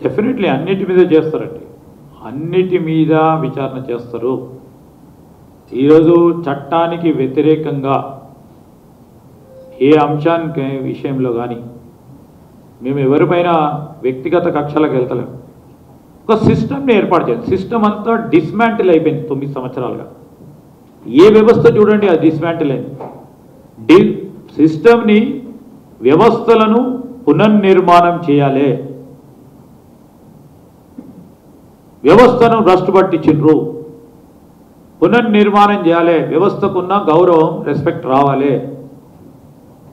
Definitely అన్నిటి మీద చేస్తారండి, అన్నిటి మీద విచారణ చేస్తారు. ఈరోజు చట్టానికి వ్యతిరేకంగా ఏ అంశానికి విషయంలో కానీ మేము ఎవరిపైన వ్యక్తిగత కక్షలకు వెళ్తలేము. ఒక సిస్టమ్ని ఏర్పాటు చేయాలి. సిస్టమ్ అంతా డిస్మాంటిల్ అయిపోయింది 9 సంవత్సరాలుగా. ఏ వ్యవస్థ చూడండి అది డిస్మాంటిల్ అయింది. సిస్టమ్ని వ్యవస్థలను పునర్నిర్మాణం చేయాలి. వ్యవస్థను భ్రష్టు పట్టించిండ్రు, పునర్నిర్మాణం చేయాలి. వ్యవస్థకున్న గౌరవం రెస్పెక్ట్ రావాలి,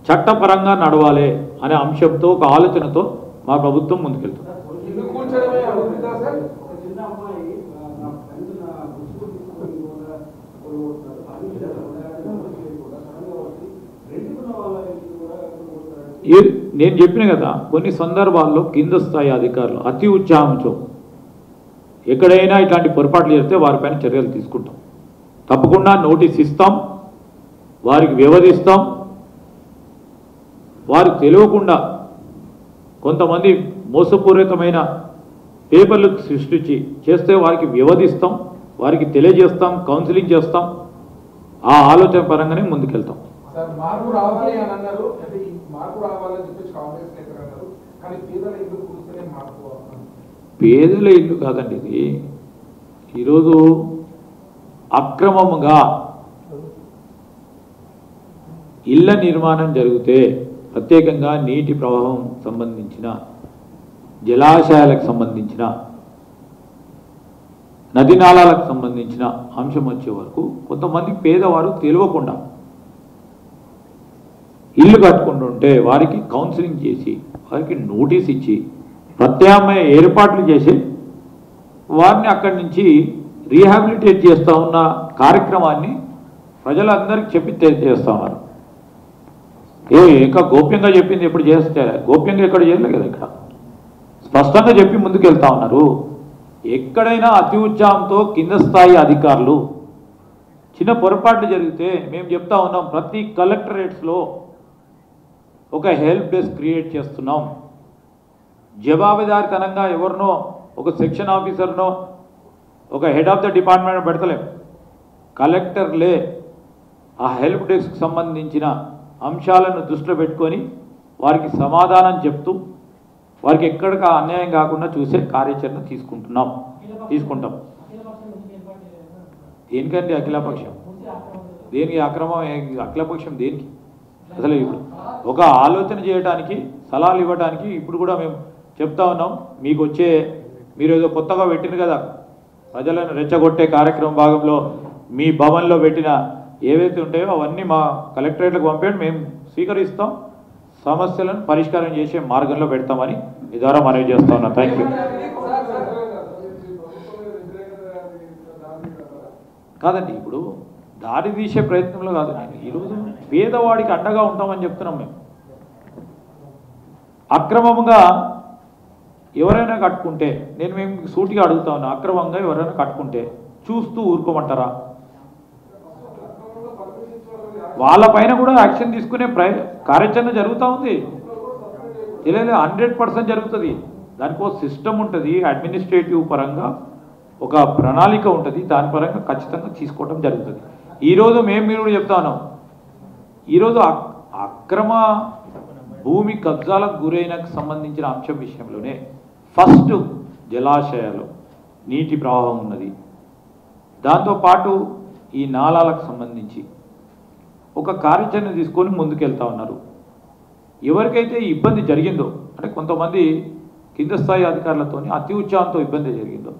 చట్టపరంగా నడవాలి అనే అంశంతో ఒక ఆలోచనతో మా ప్రభుత్వం ముందుకెళ్తుంది. నేను చెప్పిన కదా, కొన్ని సందర్భాల్లో కింద స్థాయి అధికారులు అతి ఉత్సాహంతో ఎక్కడైనా ఇట్లాంటి పొరపాట్లు చేస్తే వారిపైన చర్యలు తీసుకుంటాం. తప్పకుండా నోటీస్ ఇస్తాం, వారికి వ్యవధిస్తాం. వారికి తెలియకుండా కొంతమంది మోసపూరితమైన పేపర్లు సృష్టించి చేస్తే వారికి వ్యవధిస్తాం, వారికి తెలియజేస్తాం, కౌన్సిలింగ్ చేస్తాం. ఆ ఆలోచన పరంగానే ముందుకెళ్తాం. పేదల ఇల్లు కాదండి ఇది. ఈరోజు అక్రమంగా ఇళ్ల నిర్మాణం జరిగితే, ప్రత్యేకంగా నీటి ప్రవాహం సంబంధించిన, జలాశయాలకు సంబంధించిన, నదీ నాళాలకు సంబంధించిన అంశం వచ్చే వరకు కొంతమంది పేదవారు తెలియకుండా ఇల్లు కట్టుకుంటుంటే వారికి కౌన్సిలింగ్ చేసి, వారికి నోటీస్ ఇచ్చి, ప్రత్యామ్నాయ ఏర్పాట్లు చేసి వారిని అక్కడి నుంచి రీహాబిలిటేట్ చేస్తూ ఉన్న కార్యక్రమాన్ని ప్రజలందరికీ చెప్పి చేస్తూ ఉన్నారు. ఇంకా గోప్యంగా చెప్పింది ఎప్పుడు చేస్తే, గోప్యంగా ఎక్కడ చేయలేదు కదా, ఇక్కడ స్పష్టంగా చెప్పి ముందుకు వెళ్తా ఉన్నారు. ఎక్కడైనా అతి ఉత్సాహంతో కింద స్థాయి అధికారులు చిన్న పొరపాట్లు జరిగితే మేము చెప్తా ఉన్నాం, ప్రతి కలెక్టరేట్స్లో ఒక హెల్ప్ డెస్క్ క్రియేట్ చేస్తున్నాం. జవాబుదారితనంగా ఎవరినో ఒక సెక్షన్ ఆఫీసర్నో ఒక హెడ్ ఆఫ్ ద డిపార్ట్మెంట్ పెడతలేం. కలెక్టర్లే ఆ హెల్ప్ డెస్క్ సంబంధించిన అంశాలను దృష్టిలో పెట్టుకొని వారికి సమాధానం చెప్తూ వారికి ఎక్కడికి అన్యాయం కాకుండా చూసే కార్యాచరణ తీసుకుంటాం. దేనికండి అఖిలపక్షం? దేనికి అక్రమం? అఖిలపక్షం దేనికి? అసలు ఇప్పుడు ఒక ఆలోచన చేయడానికి, సలహాలు ఇవ్వడానికి ఇప్పుడు కూడా మేము చెప్తా ఉన్నాం. మీకు మీరు ఏదో కొత్తగా పెట్టిన కదా ప్రజలను రెచ్చగొట్టే కార్యక్రమం భాగంలో మీ భవన్లో పెట్టిన ఏవైతే ఉంటాయో అవన్నీ మా కలెక్టరేట్లకు పంపేయండి, మేము స్వీకరిస్తాం, సమస్యలను పరిష్కారం చేసే మార్గంలో పెడతామని మీ ద్వారా మనవి చేస్తా ఉన్నా. Thank you. కాదండి, ఇప్పుడు దారి తీసే ప్రయత్నంలో కాదు. ఈరోజు పేదవాడికి అండగా ఉంటామని చెప్తున్నాం మేము. అక్రమంగా ఎవరైనా కట్టుకుంటే, మేము సూటిగా అడుగుతా ఉన్నా, అక్రమంగా ఎవరైనా కట్టుకుంటే చూస్తూ ఊరుకోమంటారా? వాళ్ళపైన కూడా యాక్షన్ తీసుకునే కార్యాచరణ జరుగుతూ ఉంది. తెలియదు, 100% జరుగుతుంది. దానికి ఒక సిస్టమ్ ఉంటుంది, అడ్మినిస్ట్రేటివ్ పరంగా ఒక ప్రణాళిక ఉంటుంది, దాని పరంగా ఖచ్చితంగా తీసుకోవడం జరుగుతుంది. ఈరోజు మీరు కూడా చెప్తా ఉన్నాం, ఈరోజు అక్రమ భూమి కబ్జాలకు గురైనకు సంబంధించిన అంశం విషయంలోనే ఫస్ట్ జలాశయాలు నీటి ప్రవాహం ఉన్నది. దాంతోపాటు ఈ నాళాలకు సంబంధించి ఒక కార్యాచరణ తీసుకొని ముందుకెళ్తా ఉన్నారు. ఎవరికైతే ఇబ్బంది జరిగిందో, అంటే కొంతమంది కింద స్థాయి అధికారులతో అతి ఉత్సాహంతో ఇబ్బంది జరిగిందో